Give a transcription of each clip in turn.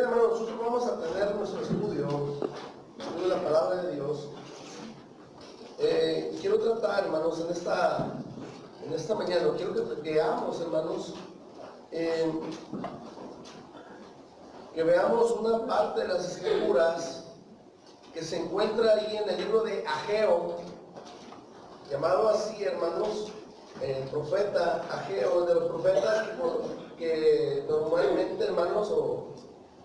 Bien, hermanos, nosotros vamos a tener nuestro estudio de la palabra de Dios. Quiero tratar, hermanos, en esta mañana, quiero que veamos, hermanos, que veamos una parte de las escrituras que se encuentra ahí en el libro de Ageo, llamado así, hermanos, el profeta Ageo, de los profetas que normalmente, hermanos,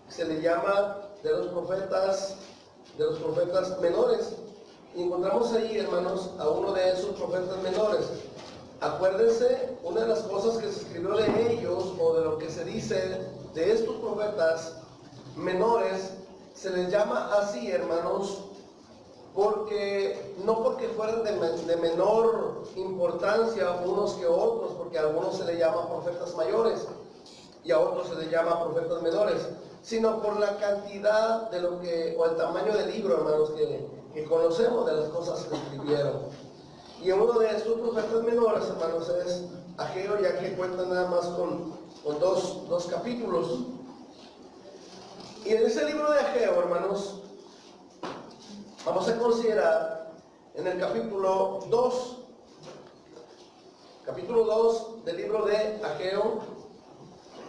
se le llama de los profetas menores. Y encontramos ahí, hermanos, a uno de esos profetas menores. Acuérdense, una de las cosas que se escribió de ellos, o de lo que se dice de estos profetas menores, se les llama así, hermanos, no porque fueran de menor importancia unos que otros, porque a algunos se les llama profetas mayores y a otros se les llama profetas menores, sino por la cantidad o el tamaño del libro, hermanos, que conocemos de las cosas que escribieron. Y uno de estos profetas menores, hermanos, es Ageo, ya que cuenta nada más con dos capítulos. Y en ese libro de Ageo, hermanos, vamos a considerar en el capítulo 2 del libro de Ageo.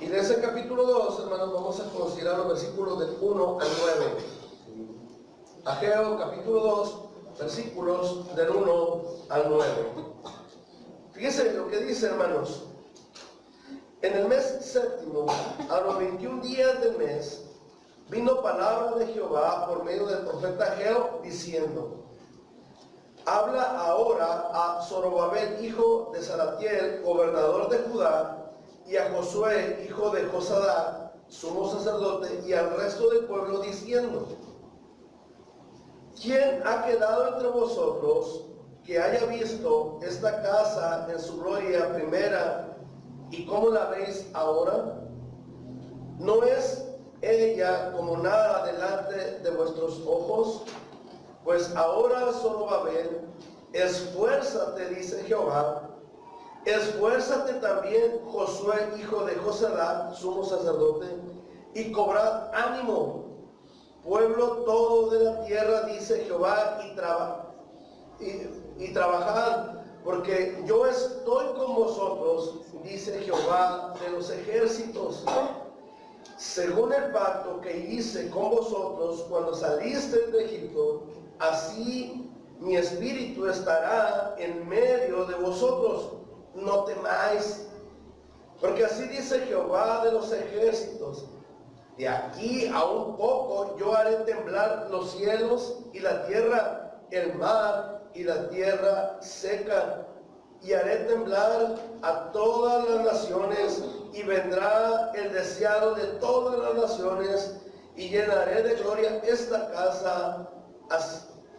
Y de ese capítulo 2, hermanos, vamos a considerar los versículos del 1 al 9. Ageo, capítulo 2, versículos del 1 al 9. Fíjense lo que dice, hermanos. En el mes séptimo, a los 21 días del mes, vino palabra de Jehová por medio del profeta Ageo, diciendo: habla ahora a Zorobabel, hijo de Salatiel, gobernador de Judá, y a Josué, hijo de Josadá, sumo sacerdote, y al resto del pueblo, diciendo: ¿quién ha quedado entre vosotros que haya visto esta casa en su gloria primera, y cómo la veis ahora? ¿No es ella como nada delante de vuestros ojos? Pues ahora, Zorobabel, esfuérzate, dice Jehová, esfuérzate también, Josué, hijo de Josadá, sumo sacerdote, y cobrad ánimo, pueblo todo de la tierra, dice Jehová, y trabajad, porque yo estoy con vosotros, dice Jehová de los ejércitos, según el pacto que hice con vosotros cuando salisteis de Egipto, así mi espíritu estará en medio de vosotros. No temáis, porque así dice Jehová de los ejércitos: de aquí a un poco yo haré temblar los cielos y la tierra, el mar y la tierra seca, y haré temblar a todas las naciones, y vendrá el deseado de todas las naciones, y llenaré de gloria esta casa,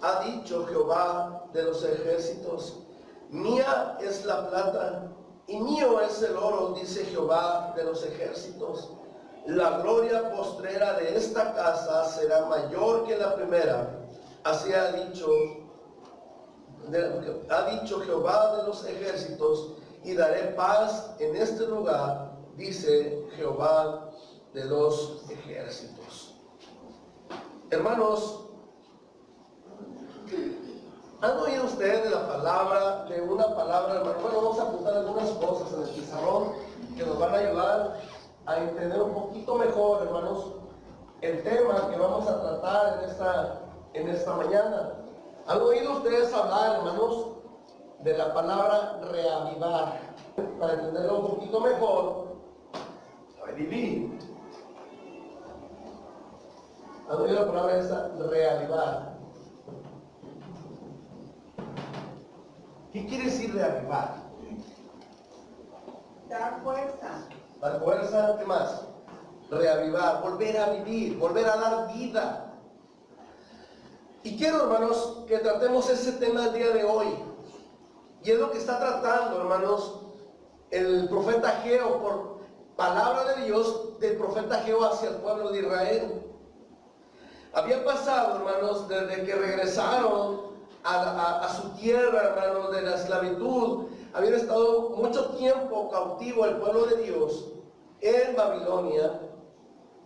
ha dicho Jehová de los ejércitos. Mía es la plata y mío es el oro, dice Jehová de los ejércitos. La gloria postrera de esta casa será mayor que la primera. Así ha dicho Jehová de los ejércitos, y daré paz en este lugar, dice Jehová de los ejércitos. Hermanos, ¿han oído ustedes de una palabra, hermano? Bueno, vamos a apuntar algunas cosas en el pizarrón que nos van a ayudar a entender un poquito mejor, hermanos, el tema que vamos a tratar en esta mañana. ¿Han oído ustedes hablar, hermanos, de la palabra reavivar? Para entenderlo un poquito mejor, revivir. ¿Han oído la palabra esa, reavivar? ¿Qué quiere decir reavivar? Dar fuerza. Dar fuerza, ¿qué más? Reavivar, volver a vivir, volver a dar vida. Y quiero, hermanos, que tratemos ese tema el día de hoy. Y es lo que está tratando, hermanos, el profeta Ageo, por palabra de Dios del profeta Ageo hacia el pueblo de Israel. Había pasado, hermanos, desde que regresaron a su tierra, hermanos, de la esclavitud. Habían estado mucho tiempo cautivo el pueblo de Dios en Babilonia.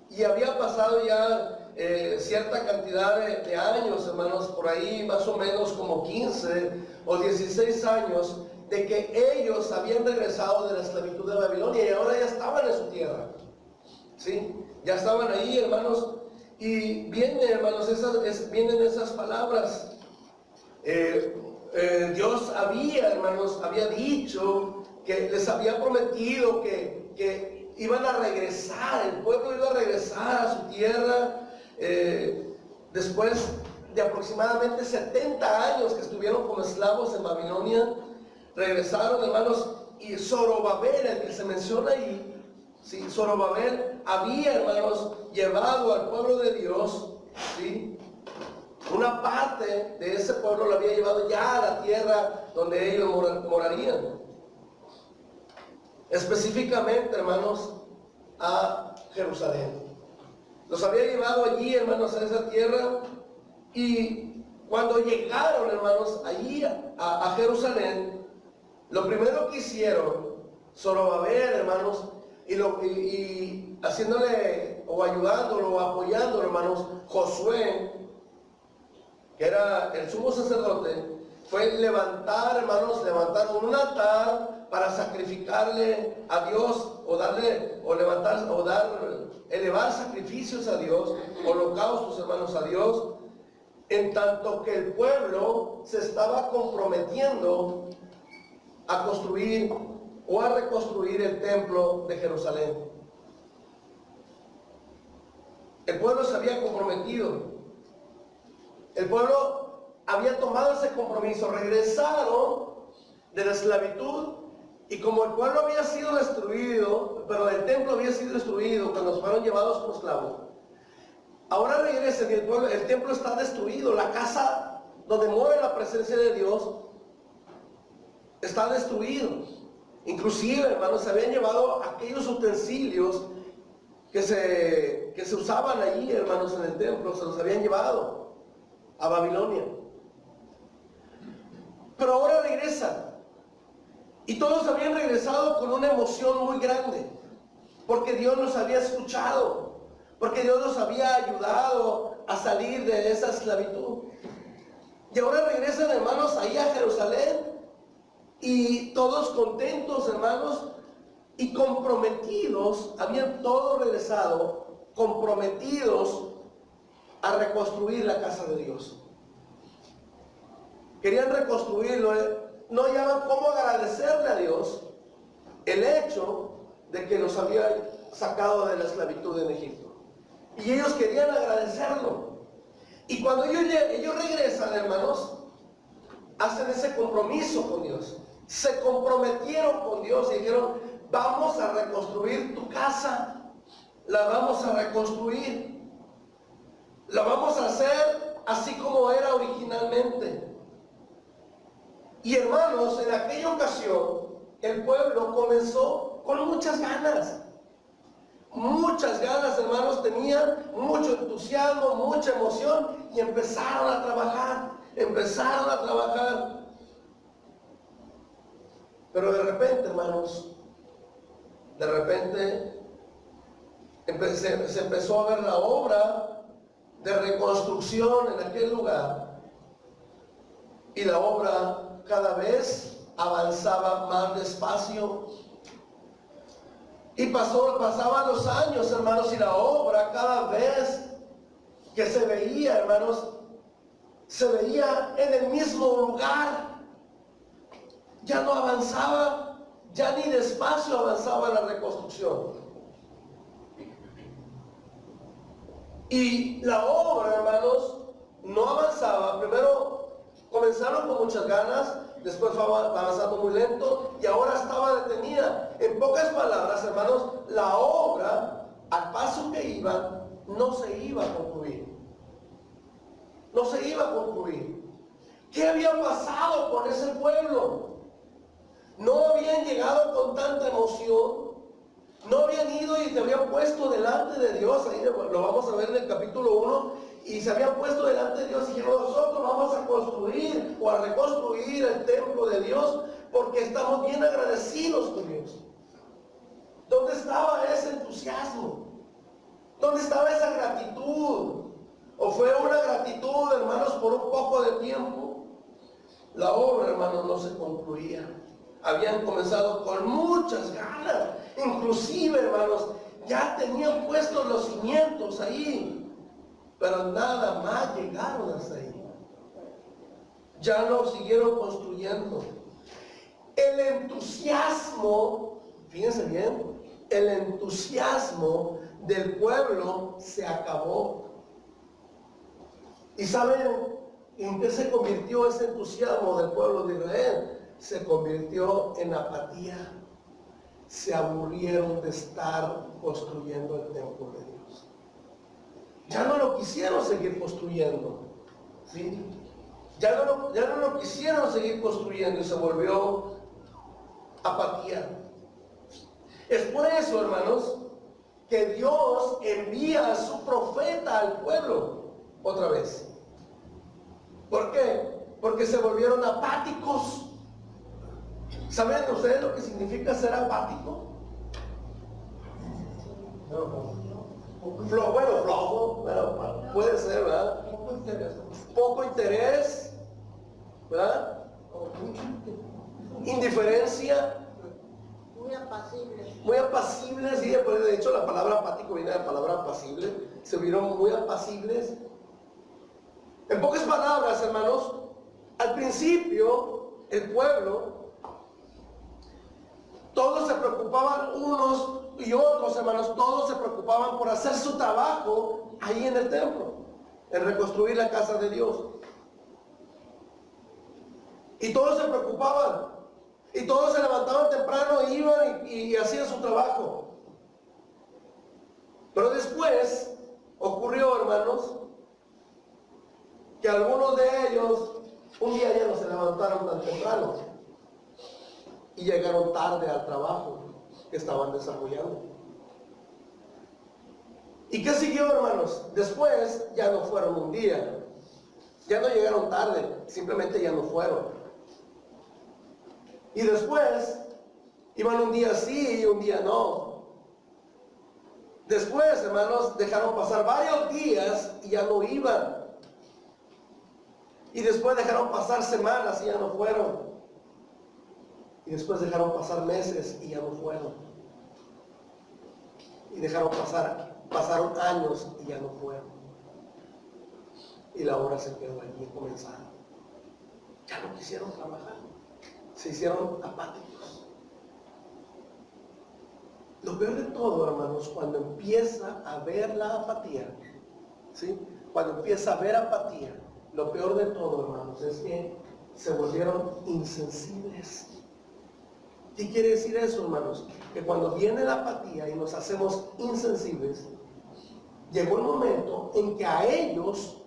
y había pasado ya cierta cantidad de años, hermanos, por ahí más o menos como 15 o 16 años, de que ellos habían regresado de la esclavitud de Babilonia y ahora ya estaban en su tierra, ¿sí? Ya estaban ahí, hermanos, y vienen, hermanos, vienen esas palabras. Dios había, hermanos, había dicho que les había prometido que iban a regresar, el pueblo iba a regresar a su tierra después de aproximadamente 70 años que estuvieron como esclavos en Babilonia. Regresaron, hermanos, y Zorobabel, el que se menciona ahí, ¿sí? Zorobabel había, hermanos, llevado al pueblo de Dios, ¿sí? Una parte de ese pueblo lo había llevado ya a la tierra donde ellos morarían. Específicamente, hermanos, a Jerusalén. Los había llevado allí, hermanos, a esa tierra. Y cuando llegaron, hermanos, allí a Jerusalén, lo primero que hicieron Zorobabel, hermanos, y haciéndole o ayudándolo o apoyándolo, hermanos, Josué, que era el sumo sacerdote, fue levantar, hermanos, levantaron un altar para sacrificarle a Dios, elevar sacrificios a Dios, holocaustos, hermanos, a Dios, en tanto que el pueblo se estaba comprometiendo a construir o a reconstruir el templo de Jerusalén. El pueblo se había comprometido. El pueblo había tomado ese compromiso. Regresaron de la esclavitud y como el pueblo había sido destruido, pero el templo había sido destruido cuando fueron llevados como esclavos, ahora regresan y el templo está destruido. La casa donde muere la presencia de Dios está destruido. Inclusive, hermanos, se habían llevado aquellos utensilios que se usaban allí, hermanos, en el templo, se los habían llevado a Babilonia. Pero ahora regresan. Y todos habían regresado con una emoción muy grande, porque Dios los había escuchado, porque Dios los había ayudado a salir de esa esclavitud. Y ahora regresan, hermanos, ahí a Jerusalén, y todos contentos, hermanos, y comprometidos, habían todos regresado, comprometidos a reconstruir la casa de Dios. Querían reconstruirlo, no hallaban cómo agradecerle a Dios el hecho de que los había sacado de la esclavitud en Egipto. Y ellos querían agradecerlo. Y cuando ellos regresan, hermanos, hacen ese compromiso con Dios. Se comprometieron con Dios y dijeron: vamos a reconstruir tu casa, la vamos a reconstruir, la vamos a hacer así como era originalmente. Y hermanos, en aquella ocasión el pueblo comenzó con muchas ganas, hermanos, tenían mucho entusiasmo, mucha emoción, y empezaron a trabajar. Pero de repente, hermanos, se empezó a ver la obra de reconstrucción en aquel lugar, y la obra cada vez avanzaba más despacio. Y pasaban los años, hermanos, y la obra cada vez que se veía, hermanos, se veía en el mismo lugar. Ya no avanzaba, ya ni despacio avanzaba la reconstrucción. Y la obra, hermanos, no avanzaba. Primero comenzaron con muchas ganas, después fue avanzando muy lento y ahora estaba detenida. En pocas palabras, hermanos, la obra, al paso que iba, no se iba a concluir. No se iba a concluir. ¿Qué había pasado con ese pueblo? No habían llegado con tanta emoción, no habían ido y se habían puesto delante de Dios. Ahí lo vamos a ver en el capítulo 1. Y se habían puesto delante de Dios y dijeron: nosotros vamos a construir o a reconstruir el templo de Dios porque estamos bien agradecidos con Dios. ¿Dónde estaba ese entusiasmo? ¿Dónde estaba esa gratitud? ¿O fue una gratitud, hermanos, por un poco de tiempo? La obra, hermanos, no se concluía. Habían comenzado con muchas ganas. Inclusive, hermanos, ya tenían puestos los cimientos ahí. Pero nada más llegaron hasta ahí. Ya no siguieron construyendo. El entusiasmo, fíjense bien, el entusiasmo del pueblo se acabó. ¿Y saben en qué se convirtió ese entusiasmo del pueblo de Israel? Se convirtió en apatía. Se aburrieron de estar construyendo el templo de Dios. Ya no lo quisieron seguir construyendo, ¿sí? Ya no lo quisieron seguir construyendo y se volvió apatía. Es por eso, hermanos, que Dios envía a su profeta al pueblo otra vez. ¿Por qué? Porque se volvieron apáticos. ¿Saben ustedes lo que significa ser apático? Flojo, bueno, puede ser, ¿verdad? Poco interés, ¿verdad? Indiferencia. Muy apacibles, sí, de hecho la palabra apático viene de la palabra apacible. Se vieron muy apacibles. En pocas palabras, hermanos, al principio el pueblo, todos se preocupaban, unos y otros, hermanos, todos se preocupaban por hacer su trabajo ahí en el templo, en reconstruir la casa de Dios. Y todos se preocupaban, y todos se levantaban temprano, iban y hacían su trabajo. Pero después ocurrió, hermanos, que algunos de ellos un día ya no se levantaron tan temprano y llegaron tarde al trabajo que estaban desarrollando. ¿Y qué siguió, hermanos? Después ya no fueron un día, ya no llegaron tarde, simplemente ya no fueron. Y después iban un día sí y un día no. Después, hermanos, dejaron pasar varios días y ya no iban. Y después dejaron pasar semanas y ya no fueron. Y después dejaron pasar meses y ya no fueron. Y pasaron años y ya no fueron. Y la obra se quedó allí comenzada. Ya no quisieron trabajar. Se hicieron apáticos. Lo peor de todo, hermanos, cuando empieza a ver la apatía, ¿sí? Cuando empieza a ver apatía, lo peor de todo, hermanos, es que se volvieron insensibles. ¿Qué quiere decir eso, hermanos? Que cuando viene la apatía y nos hacemos insensibles, llegó el momento en que a ellos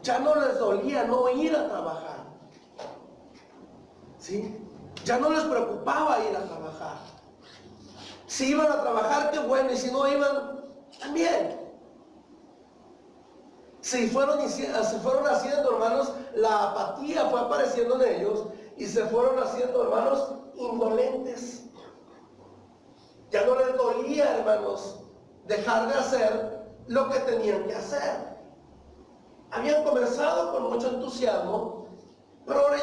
ya no les dolía no ir a trabajar. ¿Sí? Ya no les preocupaba ir a trabajar. Si iban a trabajar, qué bueno, y si no iban, también. Se fueron haciendo, hermanos, la apatía fue apareciendo en ellos y se fueron haciendo, hermanos, indolentes. Ya no les dolía, hermanos, dejar de hacer lo que tenían que hacer. Habían comenzado con mucho entusiasmo, pero ahora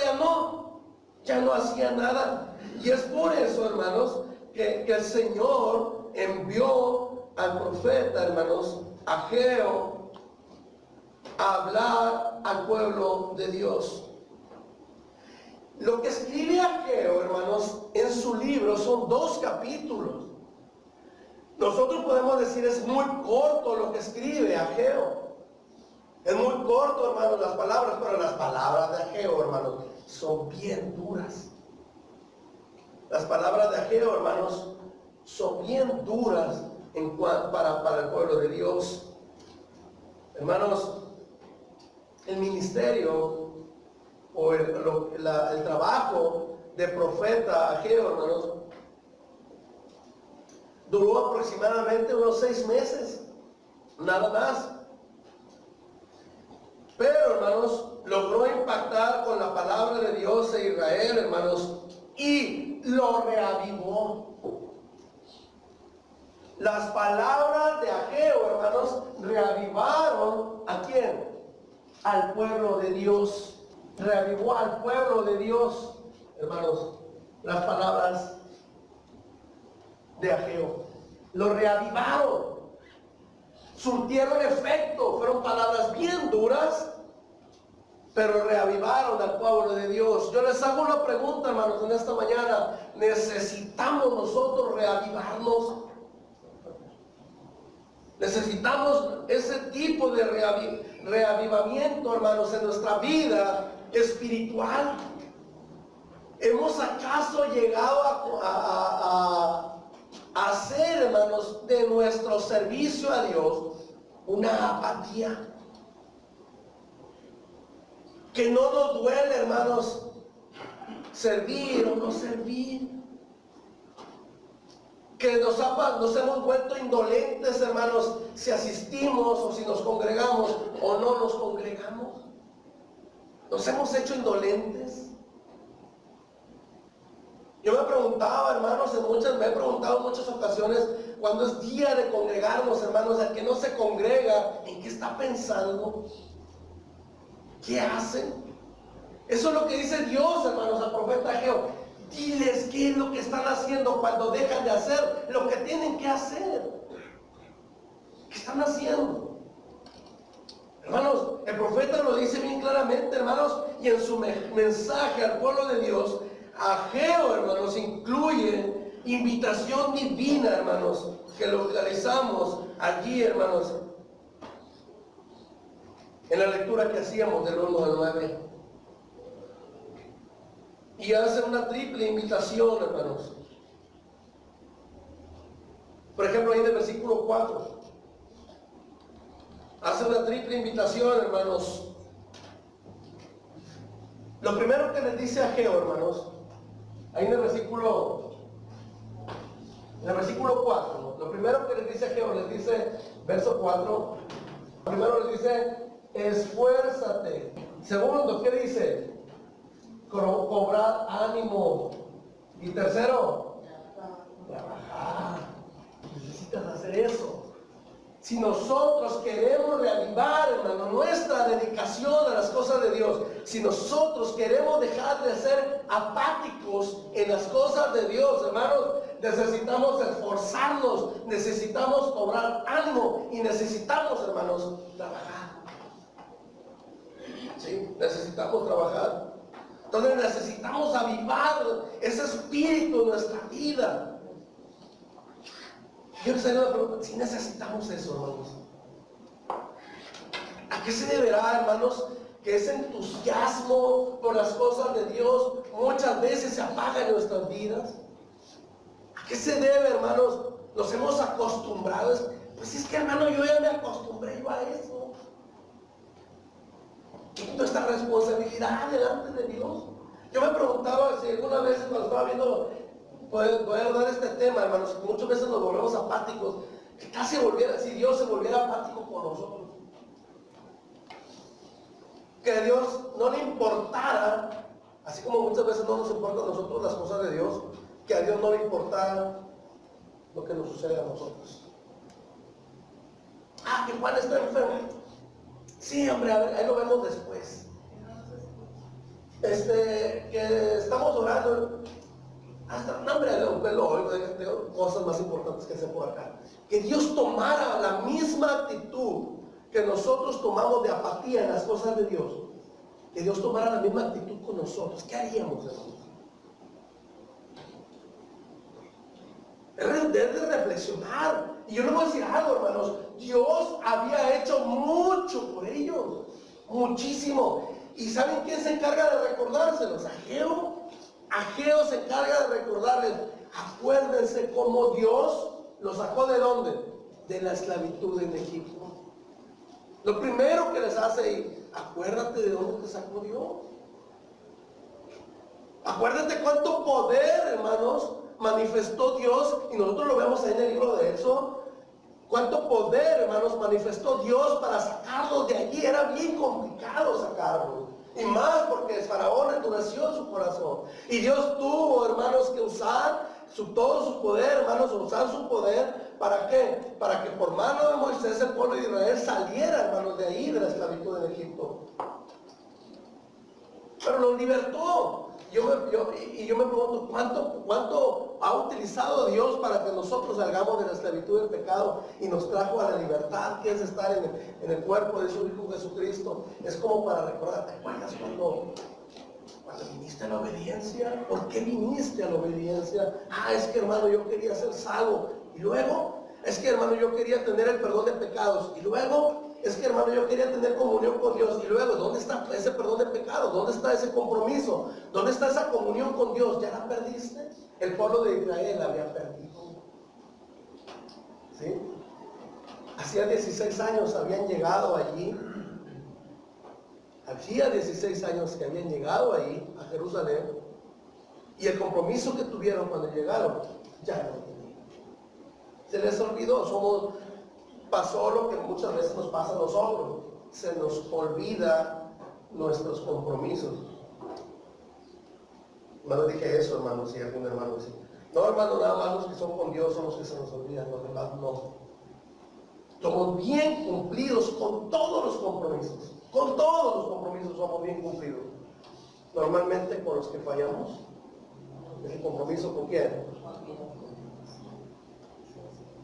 ya no hacían nada. Y es por eso, hermanos, que el Señor envió al profeta, hermanos, Ageo, a hablar al pueblo de Dios. Lo que escribe Ageo, hermanos, en su libro son 2 capítulos. Nosotros podemos decir es muy corto lo que escribe Ageo. Es muy corto, hermanos, las palabras, pero las palabras de Ageo, hermanos, son bien duras. Las palabras de Ageo, hermanos, son bien duras para el pueblo de Dios. Hermanos, el ministerio o el trabajo de profeta Ageo, hermanos, duró aproximadamente unos 6 meses, nada más. Pero, hermanos, logró impactar con la palabra de Dios a Israel, hermanos, y lo reavivó. Las palabras de Ageo, hermanos, reavivaron ¿a quién? Al pueblo de Dios. Reavivó al pueblo de Dios, hermanos, las palabras de Ageo. Lo reavivaron. Surtieron efecto. Fueron palabras bien duras, pero reavivaron al pueblo de Dios. Yo les hago una pregunta, hermanos, en esta mañana. ¿Necesitamos nosotros reavivarnos? Necesitamos ese tipo de reavivamiento, hermanos, en nuestra vida espiritual. ¿Hemos acaso llegado a hacer, hermanos, de nuestro servicio a Dios una apatía? Que no nos duele, hermanos, servir o no servir. Que nos hemos vuelto indolentes, hermanos, si asistimos o si nos congregamos o no nos congregamos. Nos hemos hecho indolentes. Yo me preguntaba, hermanos, me he preguntado en muchas ocasiones, cuando es día de congregarnos, hermanos, el que no se congrega, ¿en qué está pensando? ¿Qué hacen? Eso es lo que dice Dios, hermanos, al profeta Ageo. Diles qué es lo que están haciendo cuando dejan de hacer lo que tienen que hacer. ¿Qué están haciendo? Hermanos, el profeta lo dice bien claramente, hermanos, y en su mensaje al pueblo de Dios, Ageo, hermanos, incluye invitación divina, hermanos, que lo realizamos allí, hermanos, en la lectura que hacíamos del 1 al 9. Y hace una triple invitación, hermanos. Por ejemplo, ahí en el versículo 4. Hace una triple invitación, hermanos. Lo primero que les dice Ageo, hermanos, ahí en el versículo 4, lo primero que les dice Ageo, les dice, verso 4, primero les dice, esfuérzate. Segundo, ¿qué dice? Cobrar ánimo. Y tercero, trabajar. Necesitas hacer eso. Si nosotros queremos reavivar, hermano, nuestra dedicación a las cosas de Dios, si nosotros queremos dejar de ser apáticos en las cosas de Dios, hermanos, necesitamos esforzarnos, necesitamos cobrar ánimo y necesitamos, hermanos, trabajar. ¿Sí? Necesitamos trabajar. Entonces necesitamos avivar ese espíritu en nuestra vida. Yo les hago una pregunta, si necesitamos eso, hermanos. ¿A qué se deberá, hermanos, que ese entusiasmo por las cosas de Dios muchas veces se apaga en nuestras vidas? ¿A qué se debe, hermanos? Nos hemos acostumbrado. Pues es que, hermano, yo ya me acostumbré yo a eso. Nuestra responsabilidad delante de Dios. Yo me preguntaba si alguna vez cuando estaba viendo poder dar este tema, hermanos, que muchas veces nos volvemos apáticos, que casi si Dios se volviera apático con nosotros, que a Dios no le importara, así como muchas veces no nos importa a nosotros las cosas de Dios, que a Dios no le importara lo que nos sucede a nosotros. Que Juan está enfermo. Sí, hombre, a ver, ahí lo vemos después. Que estamos orando. Hasta, no, hombre, tengo cosas más importantes que hacer por acá. Que Dios tomara la misma actitud que nosotros tomamos de apatía en las cosas de Dios. Que Dios tomara la misma actitud con nosotros. ¿Qué haríamos, hermanos? Es de reflexionar. Y yo les voy a decir algo, hermanos. Dios había hecho mucho por ellos. Muchísimo. ¿Y saben quién se encarga de recordárselos? Ageo. Ageo se encarga de recordarles. Acuérdense cómo Dios los sacó ¿de dónde? De la esclavitud en Egipto. Lo primero que les hace, acuérdate de dónde te sacó Dios. Acuérdate cuánto poder, hermanos, manifestó Dios, y nosotros lo vemos ahí en el libro de Éxodo. Cuánto poder, hermanos, manifestó Dios para sacarlos de allí. Era bien complicado sacarlos. Y más porque el faraón endureció su corazón. Y Dios tuvo, hermanos, que usar todo su poder, hermanos, usar su poder ¿para qué? Para que por mano de Moisés el pueblo de Israel saliera, hermanos, de ahí, de la esclavitud en Egipto. Pero lo libertó. Yo me pregunto, ¿cuánto ha utilizado Dios para que nosotros salgamos de la esclavitud del pecado y nos trajo a la libertad, que es estar en el cuerpo de su Hijo Jesucristo? Es como para recordar, ¿te acuerdas cuando viniste a la obediencia? ¿Por qué viniste a la obediencia? Es que, hermano, yo quería ser salvo. Y luego, es que, hermano, yo quería tener el perdón de pecados. Y luego, es que, hermano, yo quería tener comunión con Dios. Y luego, ¿dónde está ese perdón de pecados? ¿Dónde está ese compromiso? ¿Dónde está esa comunión con Dios? ¿Ya la perdiste? El pueblo de Israel la había perdido. ¿Sí? Hacía 16 años habían llegado allí. Hacía 16 años que habían llegado ahí a Jerusalén. Y el compromiso que tuvieron cuando llegaron, ya no tenían. Se les olvidó. Pasó lo que muchas veces nos pasa a nosotros. Se nos olvida nuestros compromisos. No dije eso, hermano, si algún hermano dice. No, hermano, nada más los que son con Dios son los que se nos olvidan, los demás no. Somos bien cumplidos con todos los compromisos. Con todos los compromisos somos bien cumplidos. Normalmente con los que fallamos. ¿El compromiso con quién?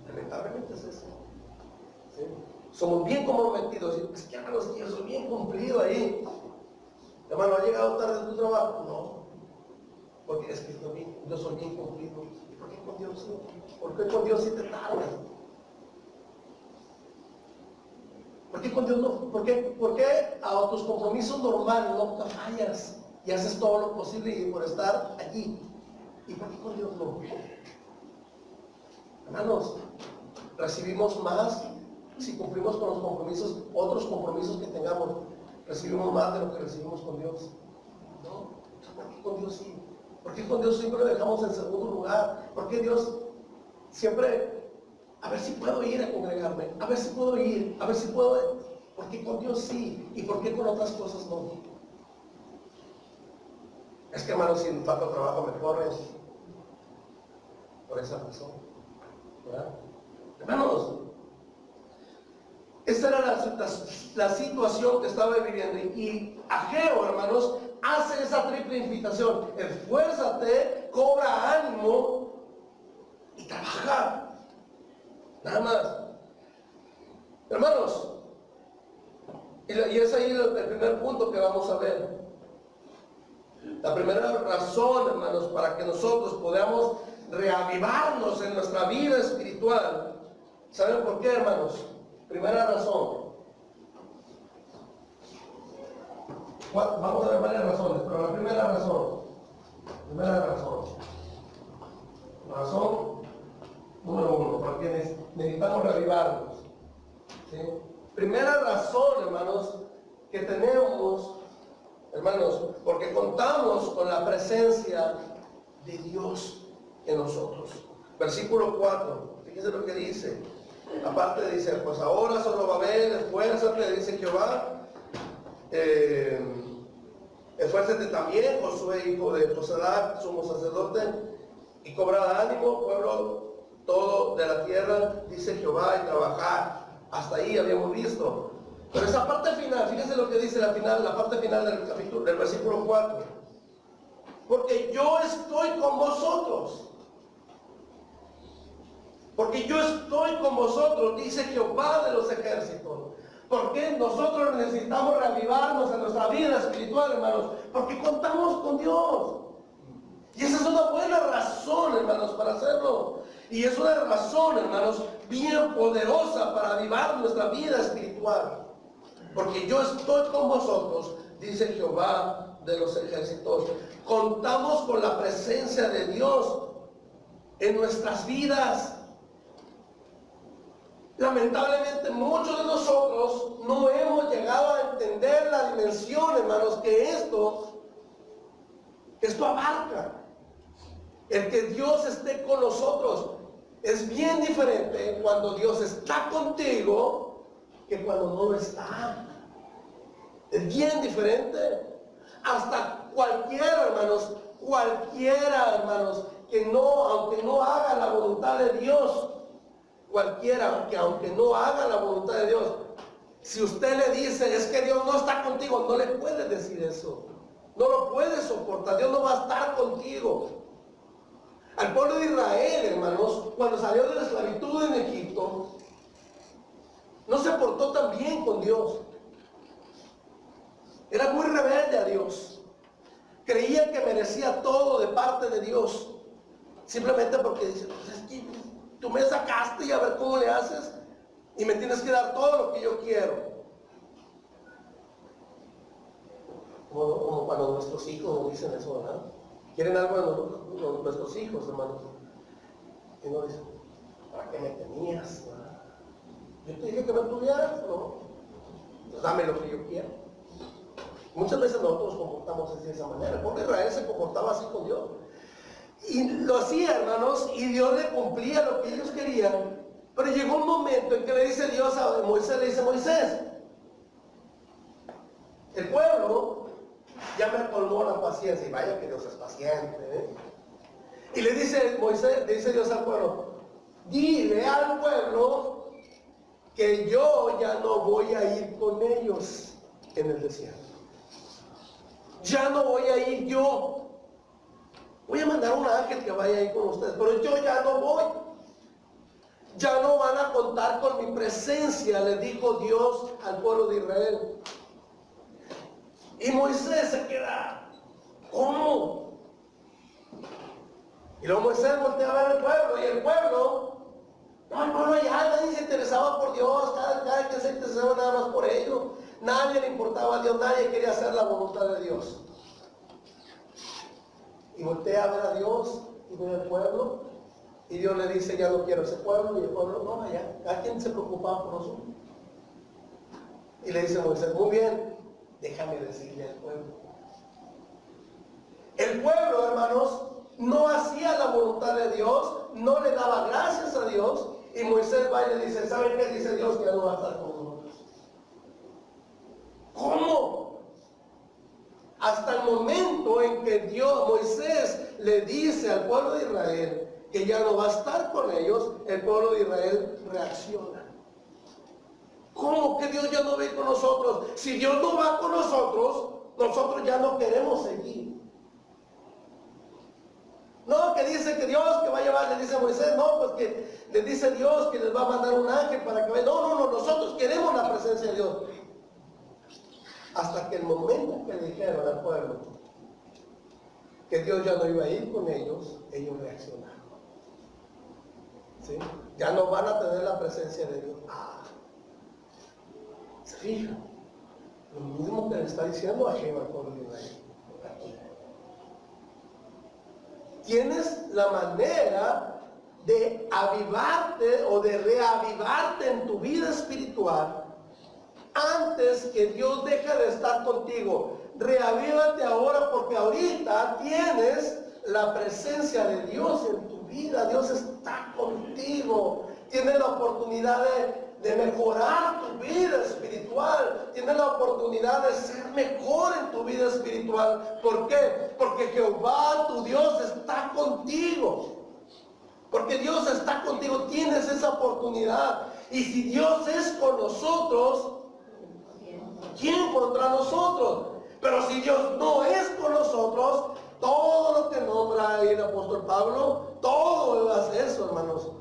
Lamentablemente es eso. ¿Sí? Somos bien comprometidos. Es que, hermanos, yo soy bien cumplido ahí. Hermano, ¿ha llegado tarde a tu trabajo? No. Porque es que yo soy bien cumplido. ¿Y por qué con Dios no? ¿Por qué con Dios sí te tardas? ¿Por qué con Dios no? ¿Por qué a tus compromisos normales no te fallas y haces todo lo posible por estar allí? ¿Y por qué con Dios no? Hermanos, recibimos más si cumplimos con los compromisos, otros compromisos que tengamos, recibimos más de lo que recibimos con Dios. ¿No? ¿Por qué con Dios sí? ¿Por qué con Dios siempre lo dejamos en segundo lugar? ¿Por qué Dios siempre, a ver si puedo ir a congregarme, a ver si puedo ir, a ver si puedo? ¿Por qué con Dios sí? ¿Y por qué con otras cosas no? Es que, hermano, si me falta trabajo me corren. Por esa razón. ¿Verdad? Hermanos, esa era la situación que estaba viviendo. Y Ageo, hermanos, hace esa triple invitación: esfuérzate, cobra ánimo y trabaja. Nada más. Hermanos, y es ahí el primer punto que vamos a ver. La primera razón, hermanos, para que nosotros podamos reavivarnos en nuestra vida espiritual. ¿Saben por qué, hermanos? Primera razón. Vamos a ver varias razones, pero la primera razón. Razón número uno, porque necesitamos reavivarnos. ¿Sí? Primera razón, hermanos, que tenemos, hermanos, porque contamos con la presencia de Dios en nosotros. Versículo 4, fíjense lo que dice. Aparte dice, pues ahora Zorobabel, esfuérzate, dice Jehová, esfuérzate también, Josué, hijo de Josadac, sumo sacerdote, y cobrad ánimo, pueblo todo de la tierra, dice Jehová, y trabajar. Hasta ahí habíamos visto. Pero esa parte final, fíjense lo que dice la parte final del capítulo, del versículo 4. Porque yo estoy con vosotros. Porque yo estoy con vosotros, dice Jehová de los ejércitos. Porque nosotros necesitamos reavivarnos en nuestra vida espiritual, hermanos. Porque contamos con Dios. Y esa es una buena razón, hermanos, para hacerlo. Y es una razón, hermanos, bien poderosa para avivar nuestra vida espiritual. Porque yo estoy con vosotros, dice Jehová de los ejércitos. Contamos con la presencia de Dios en nuestras vidas. Lamentablemente muchos de nosotros no hemos llegado a entender la dimensión, hermanos, que esto abarca. El que Dios esté con nosotros es bien diferente cuando Dios está contigo que cuando no lo está. Es bien diferente. Hasta cualquiera, hermanos, que no, aunque no haga la voluntad de Dios, cualquiera que aunque no haga la voluntad de Dios, si usted le dice, es que Dios no está contigo, no le puede decir eso. No lo puede soportar, Dios no va a estar contigo. Al pueblo de Israel, hermanos, cuando salió de la esclavitud en Egipto, no se portó tan bien con Dios. Era muy rebelde a Dios. Creía que merecía todo de parte de Dios. Simplemente porque dice, pues es que tú me sacaste y a ver cómo le haces. Y me tienes que dar todo lo que yo quiero. Como cuando nuestros hijos nos dicen eso, ¿verdad? Quieren algo de nuestros hijos, hermanos. Y nos dicen, ¿para qué me tenías? Yo te dije que me tuvieras, ¿no? Pues dame lo que yo quiero. Muchas veces nosotros nos comportamos de esa manera. El pueblo de Israel se comportaba así con Dios. Y lo hacía, hermanos, y Dios le cumplía lo que ellos querían. Pero llegó un momento en que le dice Dios a Moisés, le dice, Moisés, el pueblo ya me colmó la paciencia. Y vaya que Dios es paciente, ¿eh? Y le dice Moisés, le dice Dios al pueblo, dile al pueblo que yo ya no voy a ir con ellos en el desierto. Ya no voy a ir yo. Voy a mandar un ángel que vaya ahí con ustedes, pero yo ya no voy. Ya no van a contar con mi presencia, le dijo Dios al pueblo de Israel. Y Moisés se queda, ¿cómo? Y luego Moisés voltea a ver al pueblo, y el pueblo, no, el pueblo ya nadie se interesaba por Dios, cada quien se interesaba nada más por ellos. Nadie le importaba a Dios, nadie quería hacer la voluntad de Dios. Y voltea a ver a Dios y ve al pueblo, y Dios le dice, ya no quiero ese pueblo, y el pueblo, no, ya, cada quien se preocupaba por eso. Y le dice a Moisés, muy bien, déjame decirle al pueblo. El pueblo, hermanos, no hacía la voluntad de Dios, no le daba gracias a Dios, y Moisés va y le dice, ¿saben qué dice Dios? Que ya no va a estar con nosotros. ¿Cómo? Hasta el momento en que Moisés le dice al pueblo de Israel que ya no va a estar con ellos, el pueblo de Israel reacciona. ¿Cómo que Dios ya no va con nosotros? Si Dios no va con nosotros, nosotros ya no queremos seguir. No, que dice que Dios que va a llevar, le dice a Moisés, no, pues que le dice Dios que les va a mandar un ángel para que vaya. No, nosotros queremos la presencia de Dios. Hasta que el momento que le dijeron al pueblo que Dios ya no iba a ir con ellos reaccionaron. ¿Sí? Ya no van a tener la presencia de Dios. ¿Se fijan? Lo mismo que le está diciendo a Jehová al pueblo de Israel. Aquí. Tienes la manera de avivarte o de reavivarte en tu vida espiritual antes que Dios deje de estar contigo. Reavívate ahora, porque ahorita tienes la presencia de Dios en tu vida. Dios está contigo. Tienes la oportunidad de mejorar tu vida espiritual. Tienes la oportunidad de ser mejor en tu vida espiritual. ¿Por qué? Porque Jehová, tu Dios, está contigo. Porque Dios está contigo, tienes esa oportunidad. Y si Dios es con nosotros, ¿quién contra nosotros? Pero si Dios no es con nosotros, todo lo que nombra ahí el apóstol Pablo, todo hace eso, hermanos.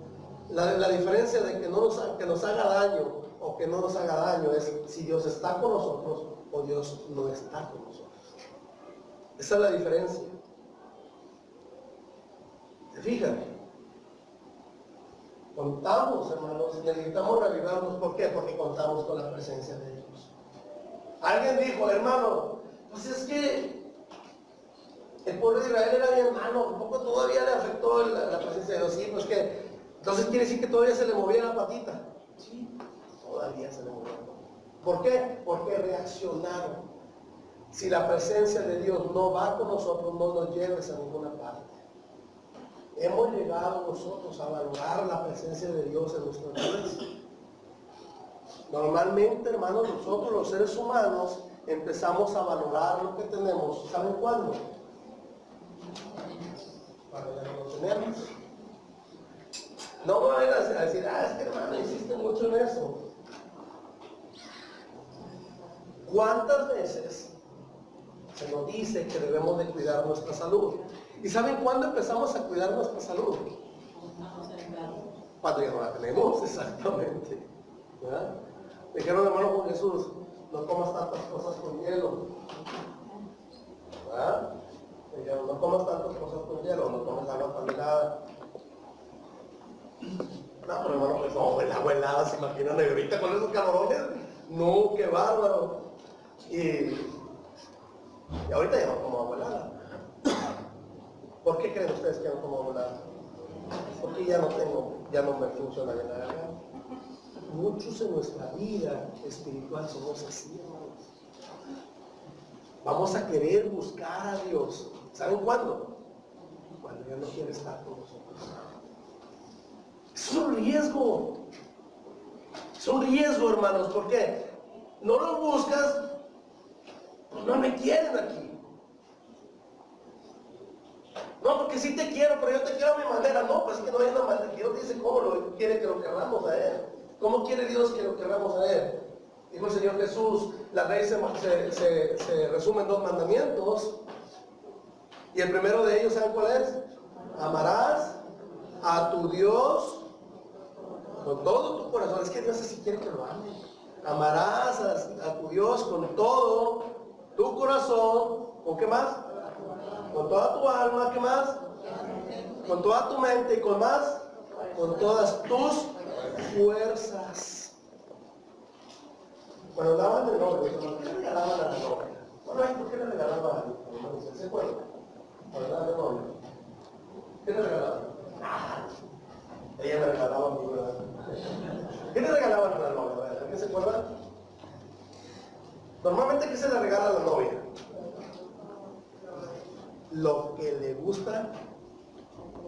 La diferencia de que nos haga daño o que no nos haga daño es si Dios está con nosotros o Dios no está con nosotros. Esa es la diferencia. ¿Se fijan? Contamos, hermanos, necesitamos reavivarnos. ¿Por qué? Porque contamos con la presencia de Dios. Alguien dijo, hermano, pues es que el pueblo de Israel era bien malo, un poco todavía le afectó la presencia de Dios. Sí, pues que, entonces quiere decir que todavía se le movía la patita. Sí, todavía se le movía la patita. ¿Por qué? Porque reaccionaron. Si la presencia de Dios no va con nosotros, no nos lleves a ninguna parte. Hemos llegado nosotros a valorar la presencia de Dios en nuestras vidas. Normalmente, hermanos, nosotros los seres humanos empezamos a valorar lo que tenemos. ¿Saben cuándo? Cuando ya no lo tenemos. No me vayan a decir, es que hermano, insiste mucho en eso. ¿Cuántas veces se nos dice que debemos de cuidar nuestra salud? ¿Y saben cuándo empezamos a cuidar nuestra salud? Cuando ya no la tenemos, exactamente. ¿Verdad? Dijeron, hermano Juan Jesús, no comas tantas cosas con hielo. ¿Verdad? Dijeron, no comas tantas cosas con hielo, no tomes agua tan helada. No, pero hermano, pues no, el agua helada, ¿se imaginan ahorita con esos calorones? No, qué bárbaro. Y ahorita ya no tomo agua helada. ¿Por qué creen ustedes que no tomo agua helada? Porque ya no me funciona bien la garganta. Muchos en nuestra vida espiritual somos así, hermanos. Vamos a querer buscar a Dios. ¿Saben cuándo? Cuando ya no quiere estar con nosotros. Es un riesgo. Es un riesgo, hermanos. ¿Por qué? No lo buscas, pues no me quieren aquí. No, porque sí te quiero, pero yo te quiero a mi manera. No, pues es que no hay una manera. Dios dice cómo quiere que lo querramos a Él. ¿Cómo quiere Dios que lo querramos a Él? Dijo el Señor Jesús, la ley se resume en 2 mandamientos. Y el primero de ellos, ¿saben cuál es? Amarás a tu Dios con todo tu corazón. Es que Dios así quiere que lo ames. Amarás a tu Dios con todo tu corazón. ¿Con qué más? Con toda tu alma. ¿Qué más? Con toda tu mente. ¿Y con más? Con todas tus fuerzas. Bueno, hablaban de novia. ¿Qué le regalaban a la novia? Bueno, ¿por qué le regalaban a la novia? ¿Se acuerdan? Hablaban de novia. ¿Qué le regalaban? Ella me regalaba a mí, ¿verdad? ¿Qué le regalaban a la novia? ¿Alguien se acuerda? Normalmente, ¿qué se le regala a la novia? Lo que le gusta a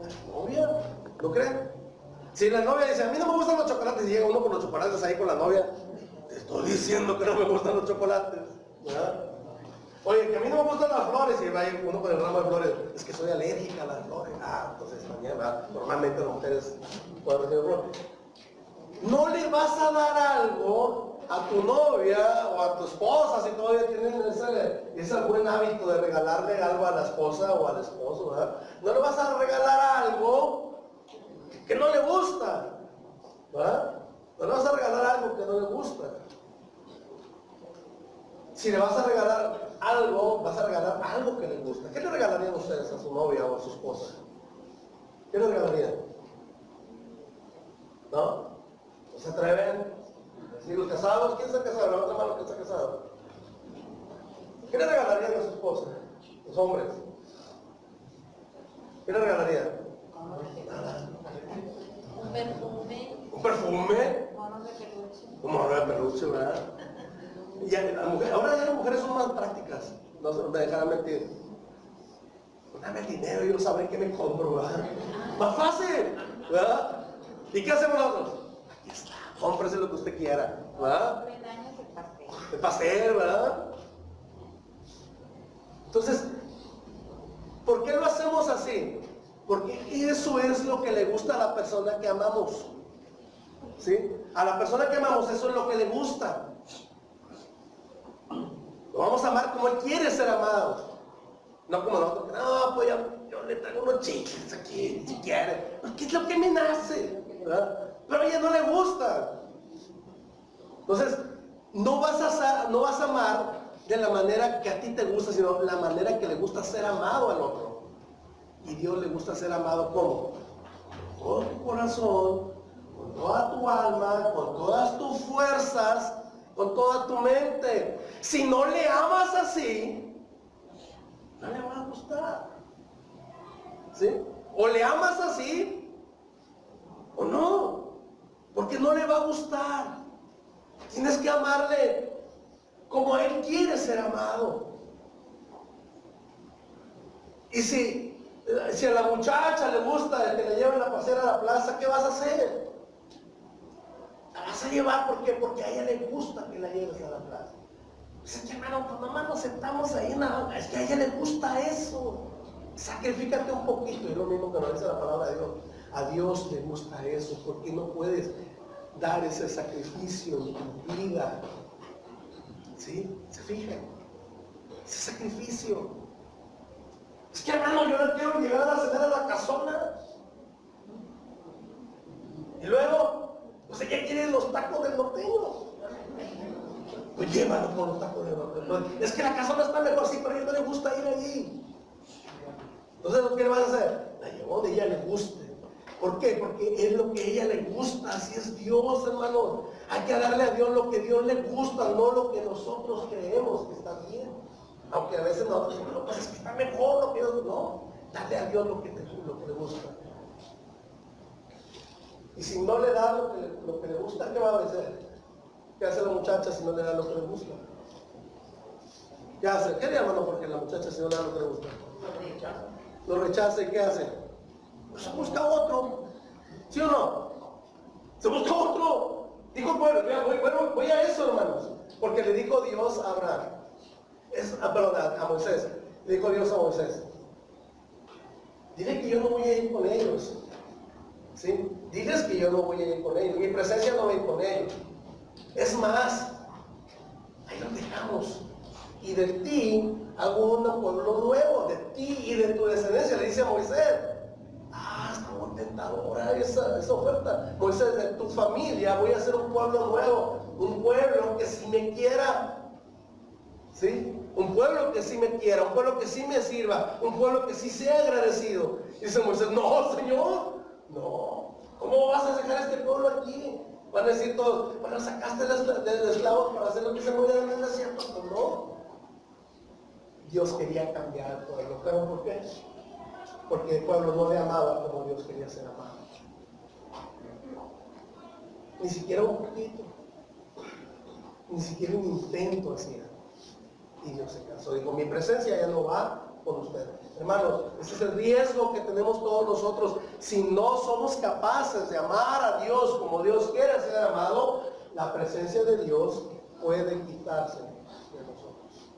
la novia. ¿No creen? Si la novia dice, a mí no me gustan los chocolates, y llega uno con los chocolates ahí con la novia, te estoy diciendo que no me gustan los chocolates, ¿verdad? Oye, que a mí no me gustan las flores, y va uno con el ramo de flores, es que soy alérgica a las flores. Entonces también, ¿verdad? Normalmente las mujeres pueden recibir flores. No le vas a dar algo a tu novia o a tu esposa, si todavía tienen ese buen hábito de regalarle algo a la esposa o al esposo, ¿verdad? No le vas a regalar algo que no le gusta, ¿verdad? No le vas a regalar algo que no le gusta. Si le vas a regalar algo, vas a regalar algo que le gusta. ¿Qué le regalarían ustedes a su novia o a su esposa? ¿Qué le regalarían? ¿No? ¿No se atreven? ¿Y los casados? ¿Quién está casado? Levanta la mano, ¿quién está casado? ¿Qué le regalarían a su esposa? Los hombres. ¿Qué le regalarían? Nada. Un perfume. ¿Un perfume? Monos de peluche. Un mono de peluche, ¿verdad? Ahora ya las mujeres son más prácticas. No se me dejarán mentir. Dame el dinero y yo sabré qué me compro, ¿verdad? Más fácil, ¿verdad? ¿Y qué hacemos nosotros? Aquí está, cómprese lo que usted quiera, ¿verdad? Años de pastel. El pastel, ¿verdad? Entonces, ¿por qué lo hacemos así? Porque eso es lo que le gusta a la persona que amamos. ¿Sí? A la persona que amamos eso es lo que le gusta. Lo vamos a amar como Él quiere ser amado. No como nosotros, no, pues yo le traigo unos chicles aquí, si quiere. Porque es lo que me nace, ¿verdad? Pero a ella no le gusta. Entonces, no vas a amar de la manera que a ti te gusta, sino la manera que le gusta ser amado al otro. Y Dios le gusta ser amado ¿cómo? Con tu corazón, con toda tu alma, con todas tus fuerzas, con toda tu mente. Si no le amas así, no le va a gustar. ¿Sí? O le amas así, o no. Porque no le va a gustar. Tienes que amarle como Él quiere ser amado. Y si a la muchacha le gusta que le lleven a pasear a la plaza, ¿qué vas a hacer? La vas a llevar, ¿por qué? Porque a ella le gusta que la lleves a la plaza. Dice, hermano, pues nomás nos sentamos ahí, no, es que a ella le gusta eso. Sacrifícate un poquito, y lo mismo que nos dice la palabra de Dios. A Dios le gusta eso, porque no puedes dar ese sacrificio en tu vida. ¿Sí? ¿Se fijan? Ese sacrificio. Es que, hermano, yo no quiero llegar a cenar a la casona. Y luego, pues ella quiere los tacos del norteño. Pues llévalo por los tacos del norteño. Es que la casona está mejor, sí, pero a ella no le gusta ir allí. Entonces, ¿qué le vas a hacer? La llevó donde ella le guste. ¿Por qué? Porque es lo que a ella le gusta. Así es Dios, hermano. Hay que darle a Dios lo que a Dios le gusta, no lo que nosotros creemos que está bien. Aunque a veces nosotros decimos, no, pues es que está mejor lo que Dios. No, dale a Dios lo que le gusta. Y si no le da lo que le gusta, ¿qué va a hacer? ¿Qué hace la muchacha si no le da lo que le gusta? ¿Qué hace? ¿Qué le hermano? Porque la muchacha si no le da lo que le gusta. Lo rechaza y ¿qué hace? Pues se busca otro. ¿Sí o no? Se busca otro. Dijo el pueblo, voy a eso, hermanos. Porque le dijo Dios a Abraham. Perdón, a Moisés. Le dijo Dios a Moisés. Dile que yo no voy a ir con ellos. ¿Sí? Diles que yo no voy a ir con ellos. Mi presencia no va a ir con ellos. Es más, ahí los dejamos. Y de ti hago un pueblo nuevo, de ti y de tu descendencia, le dice a Moisés. Está muy tentadora esa oferta. Moisés, de tu familia voy a hacer un pueblo nuevo, un pueblo que sí me quiera. ¿Sí? Un pueblo que sí me quiera, un pueblo que sí me sirva, un pueblo que sí sea agradecido. Y dice Moisés, no, Señor, no. ¿Cómo vas a sacar a este pueblo aquí? Van a decir todos, bueno, sacaste de esclavos para hacer lo que se murieron en el desierto. Pues no. Dios quería cambiar al pueblo. ¿Pero por qué? Porque el pueblo no le amaba como Dios quería ser amado. Ni siquiera un poquito. Ni siquiera un intento hacía. Y Dios se cansó. Dijo, mi presencia ya no va con ustedes. Hermanos, ese es el riesgo que tenemos todos nosotros. Si no somos capaces de amar a Dios como Dios quiere ser amado, la presencia de Dios puede quitarse de nosotros.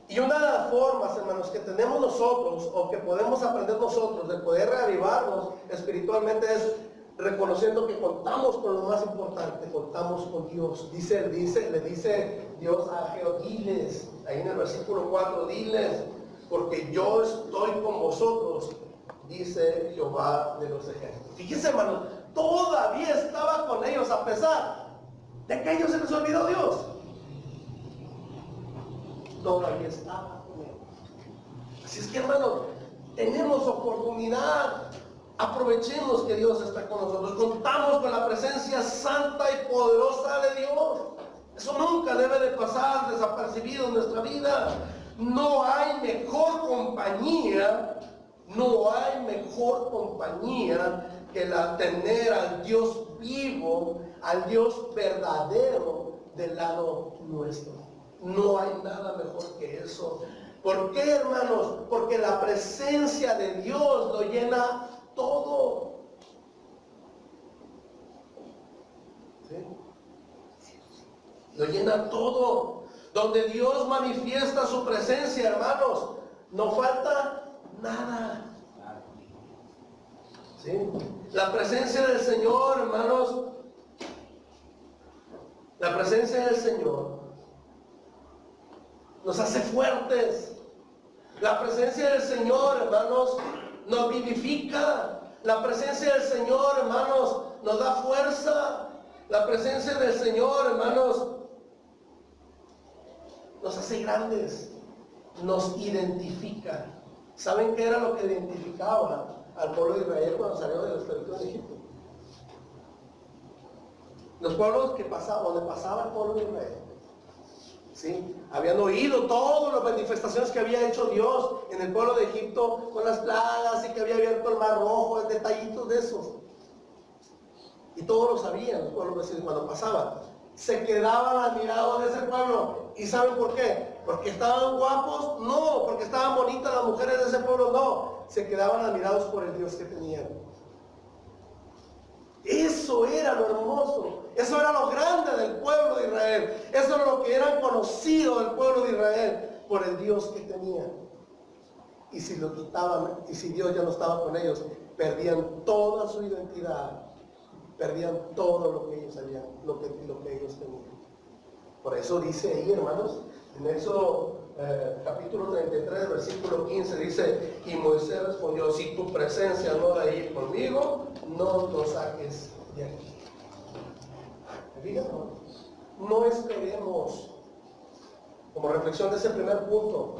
Y una de las formas, hermanos, que tenemos nosotros, o que podemos aprender nosotros, de poder reavivarnos espiritualmente, es reconociendo que contamos con lo más importante, contamos con Dios. Le dice Dios a Ageo, diles, ahí en el versículo 4, diles, porque yo estoy con vosotros, dice Jehová de los ejércitos. Fíjense, hermano, todavía estaba con ellos a pesar de que a ellos se les olvidó Dios. Todavía estaba con ellos. Así es que, hermano, tenemos oportunidad. Aprovechemos que Dios está con nosotros. Contamos con la presencia santa y poderosa de Dios. Eso nunca debe de pasar desapercibido en nuestra vida. No hay mejor compañía que la tener al Dios vivo, al Dios verdadero del lado nuestro. No hay nada mejor que eso. ¿Por qué, hermanos? Porque la presencia de Dios lo llena todo. ¿Sí? Lo llena todo. Donde Dios manifiesta su presencia, hermanos, no falta nada. ¿Sí? La presencia del Señor, hermanos, la presencia del Señor nos hace fuertes. La presencia del Señor, hermanos, nos vivifica. La presencia del Señor, hermanos, nos da fuerza. La presencia del Señor, hermanos, nos hace grandes, nos identifica. ¿Saben qué era lo que identificaba al pueblo de Israel cuando salió de la esclavitud de Egipto? Los pueblos que pasaban, donde pasaba el pueblo de Israel, ¿sí? Habían oído todas las manifestaciones que había hecho Dios en el pueblo de Egipto con las plagas y que había abierto el mar rojo, detallitos de esos. Y todos lo sabían, los pueblos de cuando pasaban. Se quedaban admirados de ese pueblo. ¿Y saben por qué? ¿Porque estaban guapos? No. ¿Porque estaban bonitas las mujeres de ese pueblo? No. Se quedaban admirados por el Dios que tenían. Eso era lo hermoso. Eso era lo grande del pueblo de Israel. Eso era lo que era conocido del pueblo de Israel por el Dios que tenían. y si lo quitaban, y si Dios ya no estaba con ellos, perdían toda su identidad, perdían todo lo que ellos habían, lo que ellos tenían. Por eso dice ahí, hermanos, en Éxodo capítulo 33, versículo 15, dice, y Moisés respondió, si tu presencia no va a ir conmigo, no lo saques de aquí. ¿Me fijan, hermanos? No esperemos, como reflexión de ese primer punto,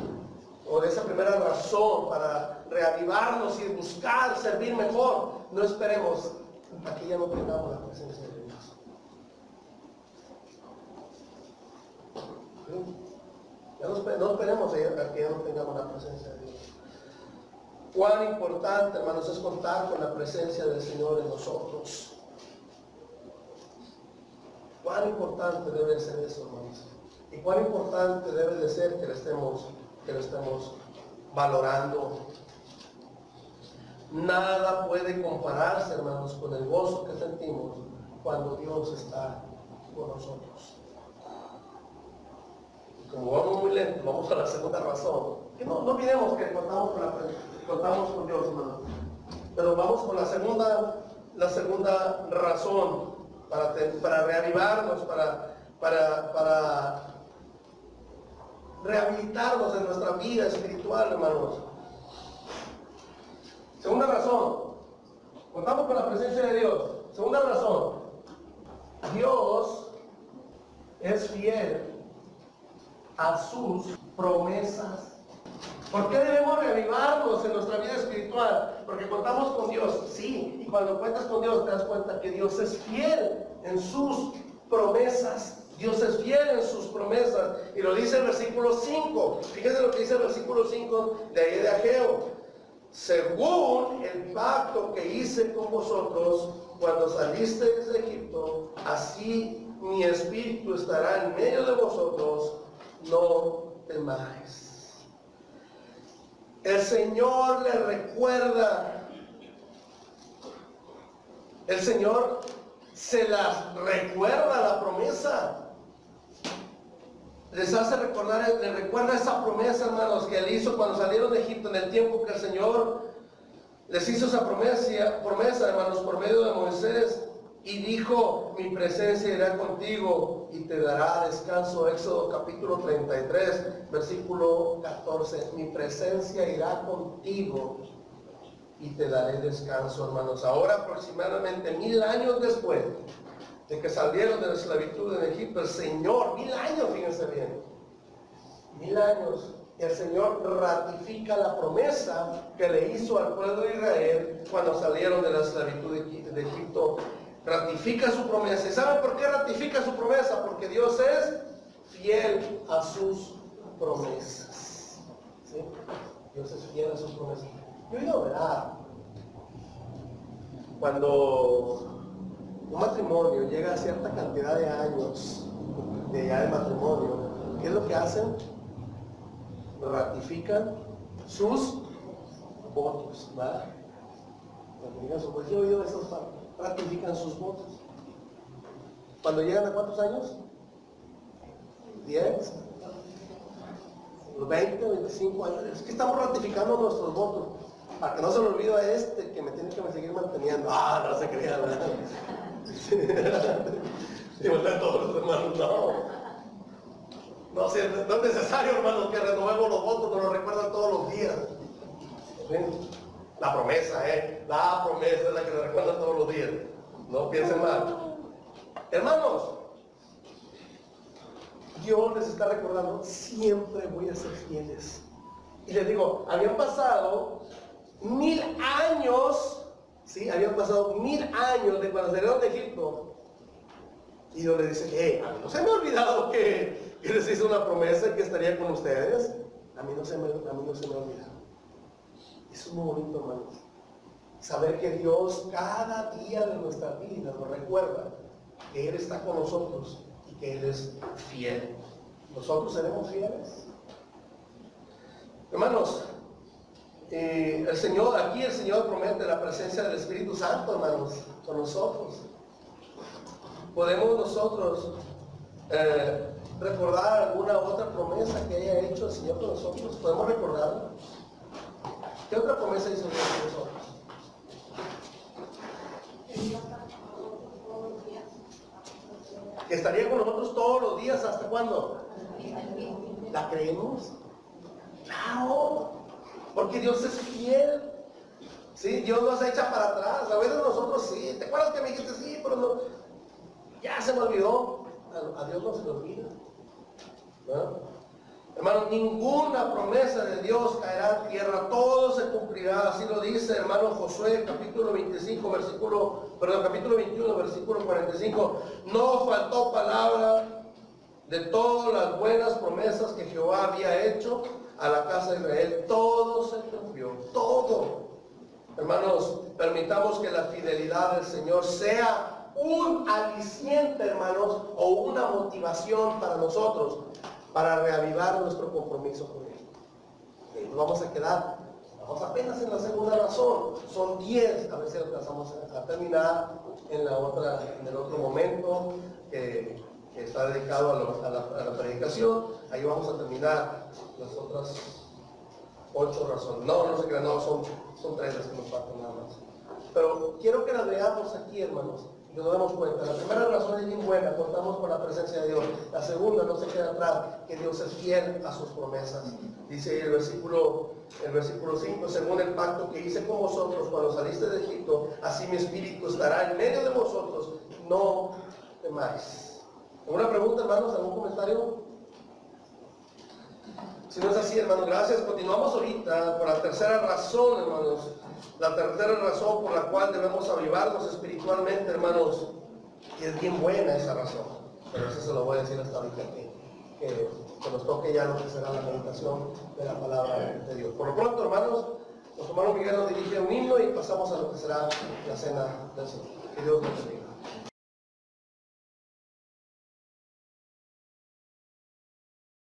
o de esa primera razón para reavivarnos y buscar servir mejor, no esperemos a que ya no tengamos la presencia de Dios. No esperemos a que ya no tengamos la presencia de Dios. Cuán importante, hermanos, es contar con la presencia del Señor en nosotros. Cuán importante debe ser eso, hermanos. Y cuán importante debe de ser que lo estemos valorando. Nada puede compararse, hermanos, con el gozo que sentimos cuando Dios está con nosotros. Y como vamos muy lento, vamos a la segunda razón. Que no olvidemos que contamos con Dios, hermanos. Pero vamos con la segunda razón para reavivarnos, para rehabilitarnos en nuestra vida espiritual, hermanos. Segunda razón, contamos con la presencia de Dios. Segunda razón, Dios es fiel a sus promesas. ¿Por qué debemos reavivarnos en nuestra vida espiritual? Porque contamos con Dios, sí, y cuando cuentas con Dios te das cuenta que Dios es fiel en sus promesas. Dios es fiel en sus promesas, y lo dice el versículo 5. Fíjense lo que dice el versículo 5 de ahí de Ageo. Según el pacto que hice con vosotros cuando salisteis de Egipto, así mi espíritu estará en medio de vosotros, no temáis. El Señor le recuerda, el Señor se las recuerda la promesa. Les hace recordar, les recuerda esa promesa, hermanos, que Él hizo cuando salieron de Egipto, en el tiempo que el Señor les hizo esa promesa, hermanos, por medio de Moisés, y dijo, mi presencia irá contigo y te dará descanso. Éxodo capítulo 33, versículo 14, mi presencia irá contigo y te daré descanso, hermanos. Ahora aproximadamente 1000 años después de que salieron de la esclavitud en Egipto, el Señor, 1000 años, fíjense bien, 1000 años, el Señor ratifica la promesa que le hizo al pueblo de Israel cuando salieron de la esclavitud de Egipto. Ratifica su promesa. ¿Y saben por qué ratifica su promesa? Porque Dios es fiel a sus promesas. ¿Sí? Dios es fiel a sus promesas. Yo he ido a verar. Cuando un matrimonio llega a cierta cantidad de años de ya de matrimonio, ¿qué es lo que hacen? Ratifican sus votos, ¿verdad? Ratifican sus votos. Yo he oído esas partes. Ratifican sus votos. Cuando llegan a ¿cuántos años? 10, 20, 25 años. Es que estamos ratificando nuestros votos. Para que no se le olvide a este que me tiene que seguir manteniendo. Ah, no se crea, ¿verdad? Y vuelven todos los hermanos, no, si no es necesario, hermanos, que renovemos los votos, nos lo recuerdan todos los días. ¿Sí? La promesa es la que nos recuerdan todos los días. No piensen mal. Hermanos, Dios les está recordando, siempre voy a ser fieles. Y les digo, habían pasado 1000 años, ¿sí? Habían pasado 1000 años de cuando salieron de Egipto. Y Dios les dice, a mí no se me ha olvidado que les hice una promesa y que estaría con ustedes. A mí no se me ha olvidado. Eso es muy bonito, hermanos. Saber que Dios cada día de nuestra vida nos recuerda que Él está con nosotros y que Él es fiel. ¿Nosotros seremos fieles? Hermanos, el Señor promete la presencia del Espíritu Santo, hermanos, con nosotros. Podemos nosotros recordar alguna otra promesa que haya hecho el Señor con nosotros. Podemos recordarla. ¿Qué otra promesa hizo Dios a nosotros? Que estaría con nosotros todos los días. ¿Hasta cuándo? ¿La creemos? Claro, porque Dios es fiel. Sí, Dios nos echa para atrás. A veces nosotros sí. ¿Te acuerdas que me dijiste sí? Pero no, ya se me olvidó. A Dios no se le olvida, ¿no? Hermano, ninguna promesa de Dios caerá a tierra, todo se cumplirá. Así lo dice, hermano, Josué, capítulo 21, versículo 45. No faltó palabra de todas las buenas promesas que Jehová había hecho a la casa de Israel. Todo se cumplió, todo. Hermanos, permitamos que la fidelidad del Señor sea un aliciente, hermanos, o una motivación para nosotros, para reavivar nuestro compromiso con Él. Nos vamos a quedar, vamos apenas en la segunda razón. Son 10, a ver si alcanzamos a terminar en el otro momento que está dedicado a la predicación. Ahí vamos a terminar las otras 8 razones. No se crean, no, son 3 las que nos faltan nada más. Pero quiero que las veamos aquí, hermanos, y nos damos cuenta. La primera razón es bien buena, contamos con la presencia de Dios. La segunda, no se queda atrás, que Dios es fiel a sus promesas. Dice el versículo 5, según el pacto que hice con vosotros cuando saliste de Egipto, así mi espíritu estará en medio de vosotros, no temáis. ¿Alguna pregunta, hermanos? ¿Algún comentario? Si no es así, hermanos, gracias. Continuamos ahorita por la tercera razón, hermanos. La tercera razón por la cual debemos avivarnos espiritualmente, hermanos. Y es bien buena esa razón. Pero eso se lo voy a decir hasta ahorita que nos toque ya lo que será la meditación de la palabra de Dios. Por lo pronto, hermanos, nuestro hermano Miguel nos dirige un himno y pasamos a lo que será la cena del Señor. Que Dios nos bendiga.